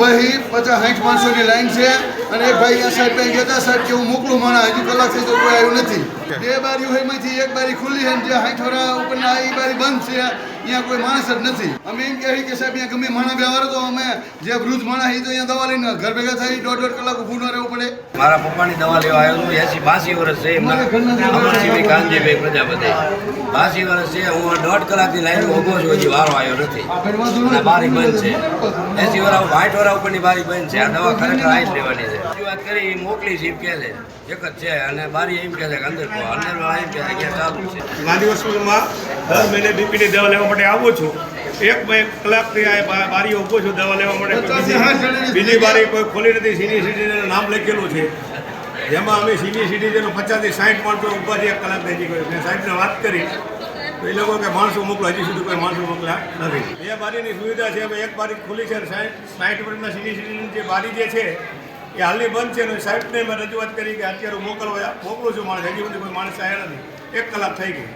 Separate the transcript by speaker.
Speaker 1: ભાઈ 50-60 માણસોની લાઈન છે અને એક ભાઈ આ સાઈડ પાસે ગયા સાહેબ કે હું મોકલું માણા હજુ કલાક થઈ તો કોઈ આવ્યું નથી. બે બારીઓ એમાંથી એક બારી ખુલ્લી છે જે 60 વર્ષ ઉપરના એ બારી બંધ છે, અહીંયા કોઈ માણસ જ નથી. અમે એમ કહીએ કે સાહેબ અહીંયા ગમે માણા વ્યવહાર તો અમે જે વૃદ્ધ માણા એ તો અહીંયા દવા લઈને ઘર ભેગા થઈ 1.5 કલાક ઊભું ન રહેવું પડે.
Speaker 2: મારા પપ્પાની દવા લેવા આવ્યો છું, 82 વર્ષ છે એમના, અમરસિંહ કાનજીભાઈ પ્રજાપતિ 82 વર્ષ છે. હું 1.5 કલાકની લાઈન ઊભો છું, હજી વારો આવ્યો નથી અને બારી બંધ છે. 80 વર્ષ 60 વર્ષ ઉપરની બારી બંધ છે. આ દવા ખરેખર આઈ લેવાની છે. વાત કરી મોકલી છે એમ કહે છે, એક જ છે અને બારી એમ કહે છે કે અંદર વાળા એમ કહે છે કે ચાલુ છે.
Speaker 3: ગાંધી હોસ્પિટલમાં દર મહિને બીપીની દવા લેવા માટે આવું છું. એક કલાકથી આ બારીઓ ઊભો છું દવા લેવા માટે. બીજી બારી કોઈ ખોલી નથી. સિનિયર સિટીઝનનું નામ લખેલું છે, જેમાં અમે સિનિયર સિટીઝનો 50 થી 60 માણસો ઊભા છે. એક કલાક થઈ ગઈ. મેં સાહેબને વાત કરી તો એ લોકો કે માણસો મોકલો, હજી સુધી કોઈ માણસો મોકલ્યા નથી. બે બારીની સુવિધા છે. હવે એક બારી ખુલ્લી છે. 60 વર્ષના સિનિયર સિટીઝન જે બારી જે છે એ હાલની બંધ છે. અને સાહેબને મેં રજૂઆત કરી કે અત્યારે મોકલું છું માણસ, હજી સુધી કોઈ માણસ આવ્યા નથી. 1 કલાક થઈ ગઈ.